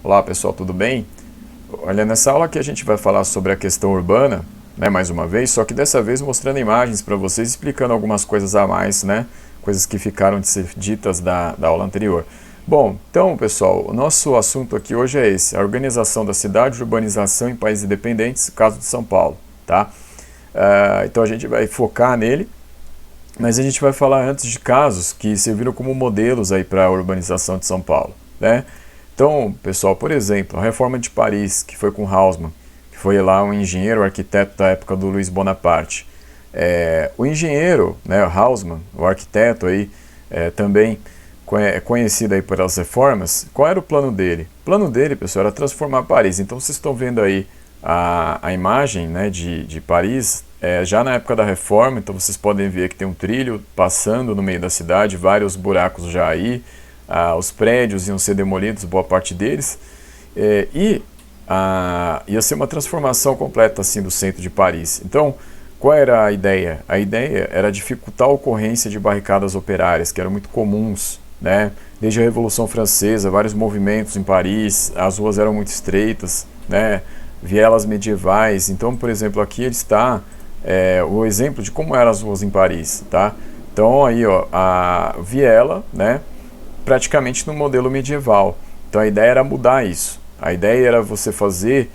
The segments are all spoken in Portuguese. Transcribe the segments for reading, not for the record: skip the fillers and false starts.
Olá pessoal, tudo bem? Olha, nessa aula aqui a gente vai falar sobre a questão urbana, né, mais uma vez, só que dessa vez mostrando imagens para vocês, explicando algumas coisas a mais, né, coisas que ficaram de ser ditas da aula anterior. Bom, então pessoal, o nosso assunto aqui hoje é esse, a organização da cidade, urbanização em países independentes, caso de São Paulo, tá? Então a gente vai focar nele, mas a gente vai falar antes de casos que serviram como modelos aí para a urbanização de São Paulo, né? Então, pessoal, por exemplo, a Reforma de Paris, que foi com Haussmann, que foi lá um engenheiro, arquiteto da época do Luiz Bonaparte. O engenheiro, né, o Haussmann, o arquiteto aí, também conhecido aí pelas reformas, qual era o plano dele? O plano dele, pessoal, era transformar Paris. Então, vocês estão vendo aí a imagem, né, de Paris, já na época da reforma. Então, vocês podem ver que tem um trilho passando no meio da cidade, vários buracos já aí, os prédios iam ser demolidos, boa parte deles, ia ser uma transformação completa assim do centro de Paris. Então, qual era a ideia? A ideia era dificultar a ocorrência de barricadas operárias, que eram muito comuns, né? Desde a Revolução Francesa, vários movimentos em Paris, as ruas eram muito estreitas, né? Vielas medievais. Então, por exemplo, aqui está o exemplo de como eram as ruas em Paris, tá? Então, aí, ó, a viela, né? Praticamente no modelo medieval. Então a ideia era mudar isso. A ideia era você fazer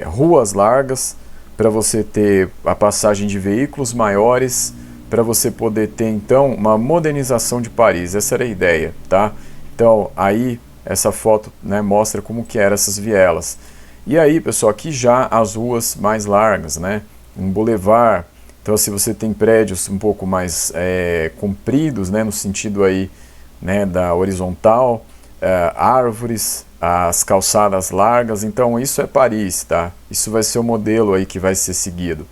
ruas largas para você ter a passagem de veículos maiores, para você poder ter então uma modernização de Paris. Essa era a ideia, tá? Então aí essa foto, né, mostra como que eram essas vielas. E aí, pessoal, aqui já as ruas mais largas, né? Um boulevard. Então, se você tem prédios um pouco mais compridos, né, no sentido aí, né, da horizontal, árvores, as calçadas largas. Então isso é Paris, tá? Isso vai ser o modelo aí que vai ser seguido.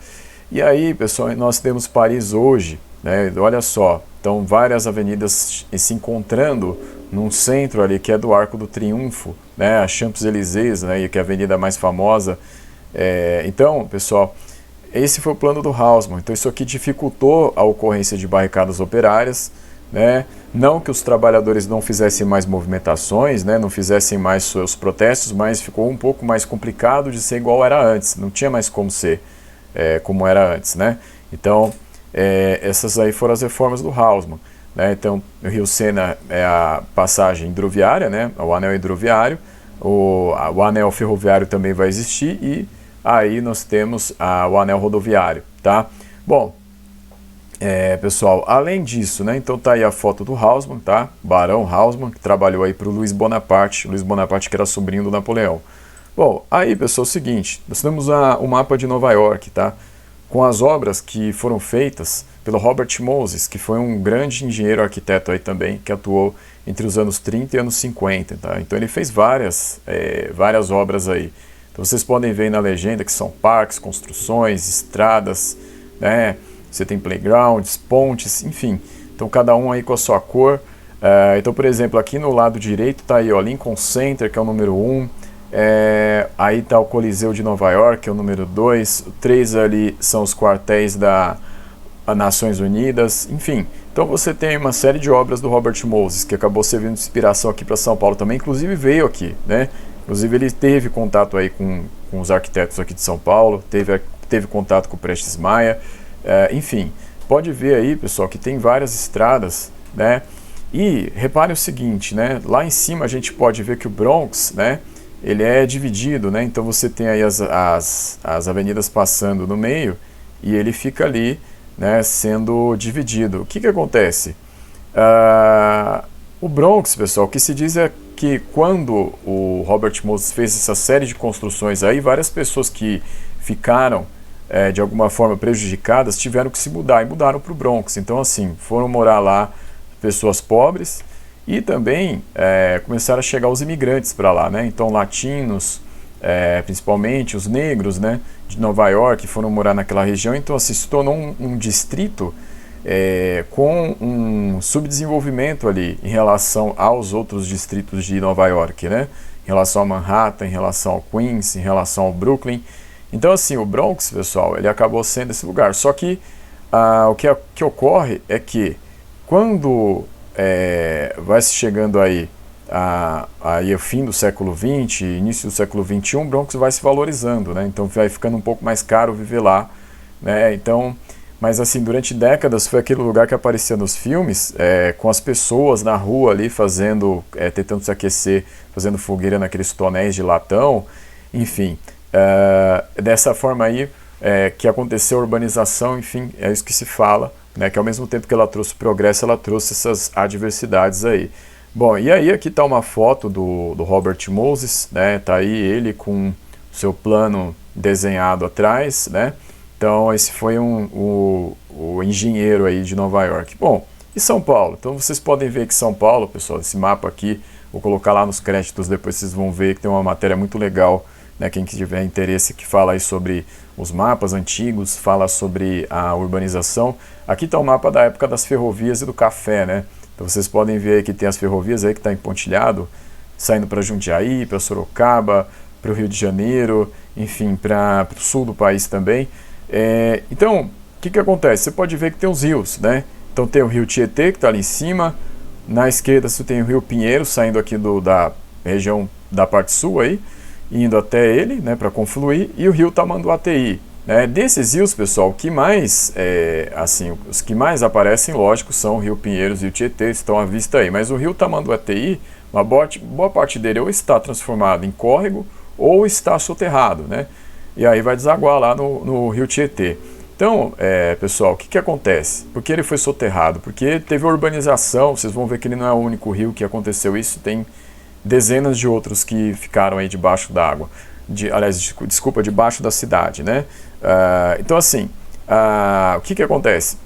E aí, pessoal, nós temos Paris hoje, né? Olha só, então várias avenidas se encontrando num centro ali que é do Arco do Triunfo, né? A Champs-Élysées, né? Que é a avenida mais famosa. Então, pessoal, esse foi o plano do Haussmann. Então isso aqui dificultou a ocorrência de barricadas operárias, né? Não que os trabalhadores não fizessem mais movimentações, né? Não fizessem mais seus protestos, mas ficou um pouco mais complicado de ser igual era antes. Não tinha mais como ser como era antes, né? Então, essas aí foram as reformas do Haussmann, né? Então, o Rio Sena é a passagem hidroviária, né? O anel hidroviário, o anel ferroviário também vai existir e aí nós temos o anel rodoviário, tá? Bom, pessoal, além disso, né, então tá aí a foto do Haussmann, tá? Barão Haussmann, que trabalhou aí para o Luiz Bonaparte, que era sobrinho do Napoleão. Bom, aí, pessoal, é o seguinte, nós temos o mapa de Nova York, tá? Com as obras que foram feitas pelo Robert Moses, que foi um grande engenheiro arquiteto aí também, que atuou entre os anos 30 e anos 50, tá? Então ele fez várias obras aí. Então vocês podem ver aí na legenda que são parques, construções, estradas, né? Você tem playgrounds, pontes, enfim. Então cada um aí com a sua cor. Então, por exemplo, aqui no lado direito está aí, ó, Lincoln Center, que é o número 1. Aí está o Coliseu de Nova York, que é o número 2. O 3 ali são os quartéis das Nações Unidas. Enfim, então você tem uma série de obras do Robert Moses, que acabou servindo de inspiração aqui para São Paulo também. Inclusive veio aqui, né? Inclusive ele teve contato aí com os arquitetos aqui de São Paulo. Teve contato com o Prestes Maia. Enfim, pode ver aí, pessoal, que tem várias estradas, né? E repare o seguinte, né? Lá em cima a gente pode ver que o Bronx, né? Ele é dividido, né? Então você tem aí as avenidas passando no meio e ele fica ali, né? Sendo dividido. O que acontece? O Bronx, pessoal, o que se diz é que quando o Robert Moses fez essa série de construções aí, várias pessoas que ficaram de alguma forma prejudicadas, tiveram que se mudar e mudaram para o Bronx. Então, assim, foram morar lá pessoas pobres e também começaram a chegar os imigrantes para lá, né? Então, latinos, principalmente os negros, né, de Nova York, foram morar naquela região. Então, assim, se tornou um distrito com um subdesenvolvimento ali em relação aos outros distritos de Nova York, né? Em relação a Manhattan, em relação ao Queens, em relação ao Brooklyn. Então, assim, o Bronx, pessoal, ele acabou sendo esse lugar. Só que o que ocorre é que quando vai se chegando aí aí o fim do século XX, início do século XXI, o Bronx vai se valorizando, né? Então vai ficando um pouco mais caro viver lá, né? Então, mas assim, durante décadas foi aquele lugar que aparecia nos filmes, com as pessoas na rua ali fazendo, tentando se aquecer, fazendo fogueira naqueles tonéis de latão, enfim, dessa forma aí que aconteceu a urbanização, enfim, é isso que se fala, né? Que ao mesmo tempo que ela trouxe progresso, ela trouxe essas adversidades aí. Bom, e aí aqui está uma foto do Robert Moses, né? Tá aí ele com o seu plano desenhado atrás, né? Então esse foi o engenheiro aí de Nova York. Bom, e São Paulo? Então vocês podem ver que São Paulo, pessoal, esse mapa aqui, vou colocar lá nos créditos, depois vocês vão ver que tem uma matéria muito legal, né? Quem tiver interesse, que fala aí sobre os mapas antigos, fala sobre a urbanização. Aqui está o mapa da época das ferrovias e do café, né? Então vocês podem ver aí que tem as ferrovias aí que está em Pontilhado, saindo para Jundiaí, para Sorocaba, para o Rio de Janeiro, enfim, para o sul do país também. Então, o que acontece? Você pode ver que tem os rios, né? Então tem o rio Tietê, que está ali em cima. Na esquerda você tem o rio Pinheiro, saindo aqui da região da parte sul aí, indo até ele, né, para confluir, e o rio Tamanduateí. Desses rios, pessoal, o que mais, os que mais aparecem, lógico, são o rio Pinheiros e o Tietê, estão à vista aí. Mas o rio Tamanduateí, uma boa parte dele ou está transformado em córrego ou está soterrado, né? E aí vai desaguar lá no rio Tietê. Então, pessoal, o que acontece? Por que ele foi soterrado? Porque teve urbanização, vocês vão ver que ele não é o único rio que aconteceu isso, tem dezenas de outros que ficaram aí debaixo d'água. Desculpa, debaixo da cidade, né? Então, assim, o que acontece?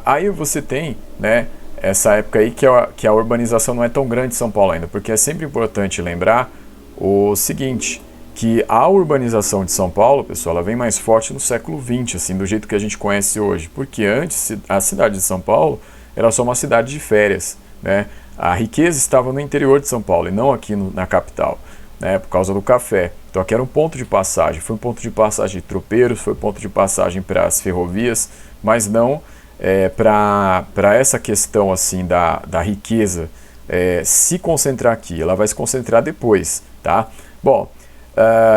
Aí você tem, né, essa época aí que a urbanização não é tão grande em São Paulo ainda, porque é sempre importante lembrar o seguinte, que a urbanização de São Paulo, pessoal, ela vem mais forte no século XX, assim, do jeito que a gente conhece hoje, porque antes a cidade de São Paulo era só uma cidade de férias, né? A riqueza estava no interior de São Paulo e não aqui na capital, né, por causa do café. Então aqui era um ponto de passagem, foi um ponto de passagem de tropeiros, foi um ponto de passagem para as ferrovias, mas não para essa questão assim da riqueza se concentrar aqui. Ela vai se concentrar depois, tá? Bom,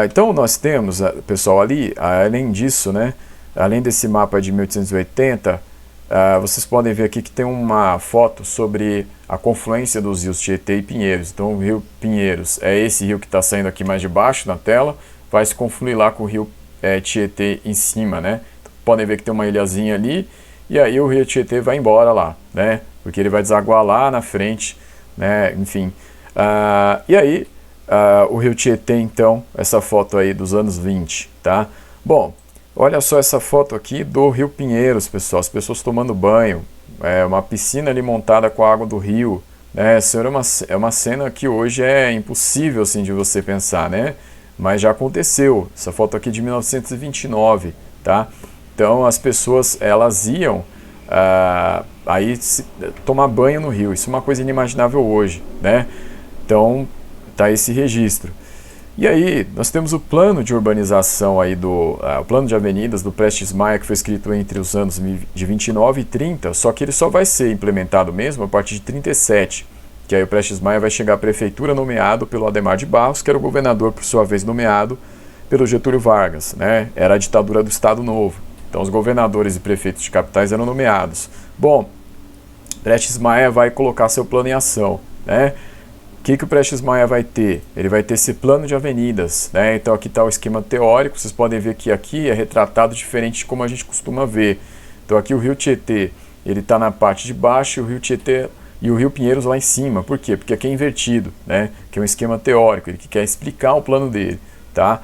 então nós temos, pessoal, ali, além disso, né, além desse mapa de 1880, vocês podem ver aqui que tem uma foto sobre a confluência dos rios Tietê e Pinheiros. Então o rio Pinheiros é esse rio que está saindo aqui mais de baixo na tela, vai se confluir lá com o rio Tietê em cima, né? Então, podem ver que tem uma ilhazinha ali, e aí o rio Tietê vai embora lá, né? Porque ele vai desaguar lá na frente, né? Enfim, e aí o rio Tietê, então, essa foto aí dos anos 20, tá? Bom, olha só essa foto aqui do rio Pinheiros, pessoal, as pessoas tomando banho, uma piscina ali montada com a água do rio, né? Isso é uma cena que hoje é impossível assim de você pensar, né? Mas já aconteceu, essa foto aqui de 1929, tá? Então as pessoas, elas iam tomar banho no rio, isso é uma coisa inimaginável hoje, né? Então tá esse registro. E aí, nós temos o plano de urbanização aí o plano de avenidas do Prestes Maia, que foi escrito entre os anos de 29 e 30, só que ele só vai ser implementado mesmo a partir de 37, que aí o Prestes Maia vai chegar à prefeitura nomeado pelo Adhemar de Barros, que era o governador, por sua vez, nomeado pelo Getúlio Vargas, né? Era a ditadura do Estado Novo. Então os governadores e prefeitos de capitais eram nomeados. Bom, Prestes Maia vai colocar seu plano em ação, né? O que o Prestes Maia vai ter? Ele vai ter esse plano de avenidas, né? Então aqui está o esquema teórico, vocês podem ver que aqui é retratado diferente de como a gente costuma ver. Então aqui o rio Tietê, ele está na parte de baixo, e o rio Tietê e o rio Pinheiros lá em cima. Por quê? Porque aqui é invertido, né? Que é um esquema teórico, ele quer explicar o plano dele, tá?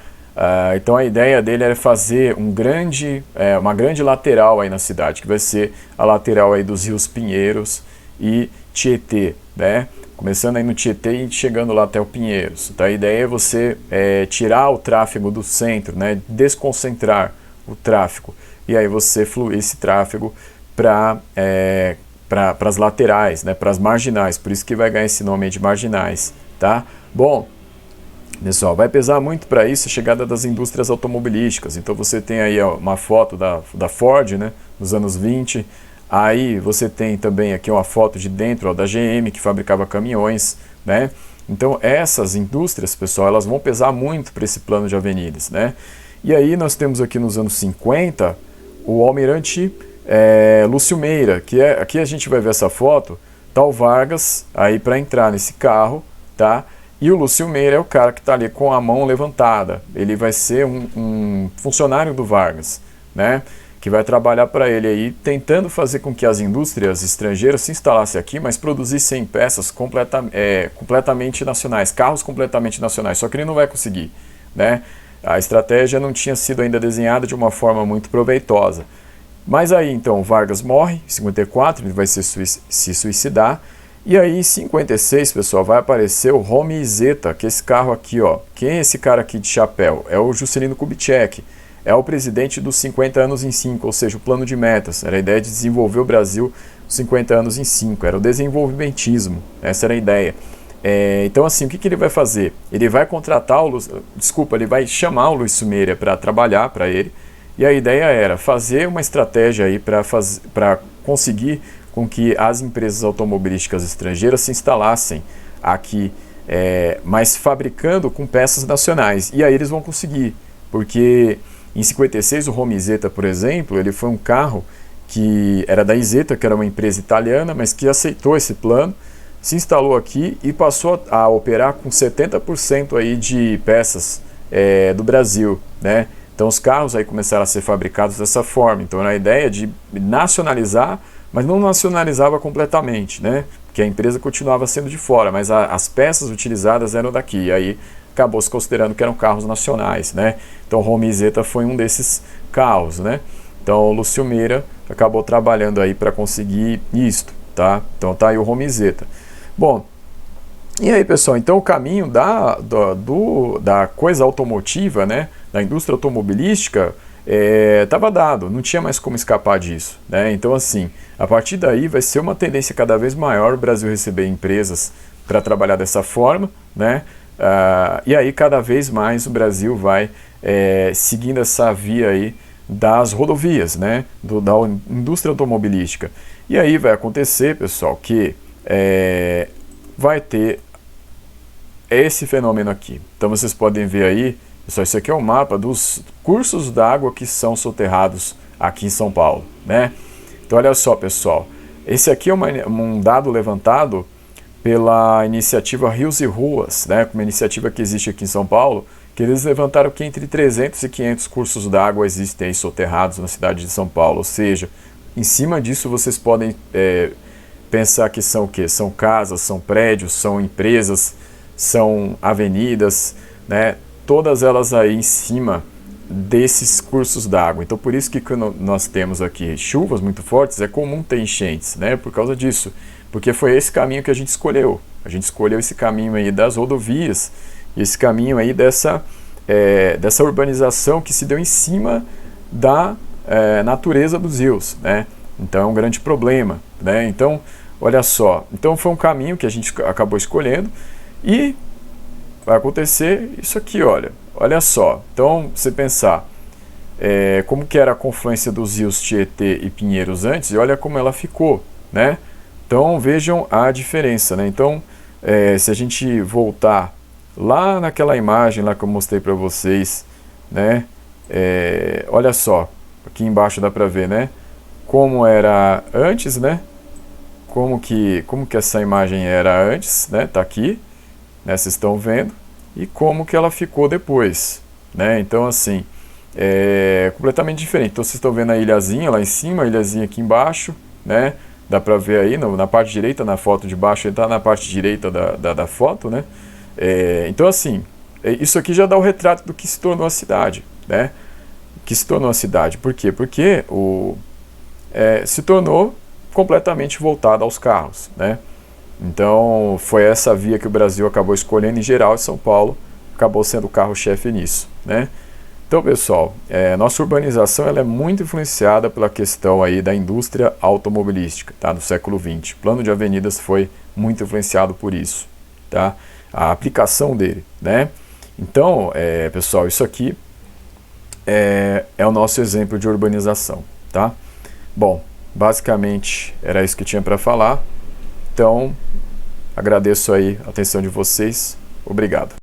Então a ideia dele era fazer uma grande lateral aí na cidade, que vai ser a lateral aí dos rios Pinheiros e Tietê, né? Começando aí no Tietê e chegando lá até o Pinheiros. Então a ideia é você tirar o tráfego do centro, né? Desconcentrar o tráfego, e aí você fluir esse tráfego para as laterais, né? Para as marginais, por isso que vai ganhar esse nome aí de marginais, tá? Bom, pessoal, vai pesar muito para isso a chegada das indústrias automobilísticas. Então você tem aí uma foto da Ford, né, nos anos 20, Aí você tem também aqui uma foto de dentro, ó, da GM, que fabricava caminhões, né? Então essas indústrias, pessoal, elas vão pesar muito para esse plano de avenidas, né? E aí nós temos aqui nos anos 50 o almirante Lúcio Meira, que aqui a gente vai ver essa foto, tá o Vargas aí para entrar nesse carro, tá? E o Lúcio Meira é o cara que está ali com a mão levantada, ele vai ser um funcionário do Vargas, né? Que vai trabalhar para ele aí, tentando fazer com que as indústrias estrangeiras se instalassem aqui, mas produzissem peças completamente nacionais, carros completamente nacionais, só que ele não vai conseguir, né? A estratégia não tinha sido ainda desenhada de uma forma muito proveitosa. Mas aí então Vargas morre, em 54, ele vai se suicidar, e aí em 56, pessoal, vai aparecer o Romy Isetta, que é esse carro aqui, ó. Quem é esse cara aqui de chapéu? É o Juscelino Kubitschek. É o presidente dos 50 anos em 5, ou seja, o plano de metas. Era a ideia de desenvolver o Brasil 50 anos em 5, era o desenvolvimentismo, essa era a ideia. Então assim, o que ele vai fazer? Ele vai contratar ele vai chamar o Lúcio Meira para trabalhar para ele, e a ideia era fazer uma estratégia aí para conseguir com que as empresas automobilísticas estrangeiras se instalassem aqui, mas fabricando com peças nacionais, e aí eles vão conseguir, porque em 56, o Romy Isetta, por exemplo, ele foi um carro que era da Isetta, que era uma empresa italiana, mas que aceitou esse plano, se instalou aqui e passou a operar com 70% aí de peças do Brasil, né? Então os carros aí começaram a ser fabricados dessa forma. Então era a ideia de nacionalizar, mas não nacionalizava completamente, né? Porque a empresa continuava sendo de fora, mas as peças utilizadas eram daqui. E aí acabou se considerando que eram carros nacionais, né? Então o Romy Isetta foi um desses carros, né? Então o Lúcio Meira acabou trabalhando aí para conseguir isto, tá? Então tá aí o Romy Isetta. Bom, e aí pessoal, então o caminho da coisa automotiva, né? Da indústria automobilística estava dado, não tinha mais como escapar disso, né? Então assim, a partir daí vai ser uma tendência cada vez maior o Brasil receber empresas para trabalhar dessa forma, né? E aí cada vez mais o Brasil vai seguindo essa via aí das rodovias, né, da indústria automobilística. E aí vai acontecer, pessoal, que vai ter esse fenômeno aqui. Então vocês podem ver aí, pessoal, isso aqui é um mapa dos cursos d'água que são soterrados aqui em São Paulo, né? Então olha só, pessoal, esse aqui é um dado levantado pela iniciativa Rios e Ruas, né, uma iniciativa que existe aqui em São Paulo, que eles levantaram que entre 300 e 500 cursos d'água existem aí soterrados na cidade de São Paulo, ou seja, em cima disso vocês podem pensar que são o quê? São casas, são prédios, são empresas, são avenidas, né, todas elas aí em cima desses cursos d'água. Então por isso que quando nós temos aqui chuvas muito fortes, é comum ter enchentes, né, por causa disso. Porque foi esse caminho que a gente escolheu. A gente escolheu esse caminho aí das rodovias, esse caminho aí dessa urbanização que se deu em cima da natureza dos rios, né? Então é um grande problema, né? Então, olha só, então foi um caminho que a gente acabou escolhendo e vai acontecer isso aqui, olha só. Então, você pensar como que era a confluência dos rios Tietê e Pinheiros antes, e olha como ela ficou, né? Então vejam a diferença, né? Então se a gente voltar lá naquela imagem lá que eu mostrei para vocês, né? Olha só, aqui embaixo dá para ver, né? Como era antes, né? Como que essa imagem era antes, né? Tá aqui, né? Vocês estão vendo, e como que ela ficou depois, né? Então assim, completamente diferente. Então vocês estão vendo a ilhazinha lá em cima, a ilhazinha aqui embaixo, né? Dá para ver aí na parte direita, na foto de baixo, ele está na parte direita da foto, né? Então assim, isso aqui já dá o retrato do que se tornou a cidade, né? Que se tornou a cidade. Por quê? Porque se tornou completamente voltado aos carros, né? Então foi essa via que o Brasil acabou escolhendo em geral, e São Paulo acabou sendo o carro-chefe nisso, né? Então, pessoal, nossa urbanização ela é muito influenciada pela questão aí da indústria automobilística, tá, do século XX. O plano de avenidas foi muito influenciado por isso, tá? A aplicação dele, né? Então, pessoal, isso aqui é o nosso exemplo de urbanização, tá? Bom, Basicamente era isso que tinha para falar. Então, agradeço aí a atenção de vocês. Obrigado.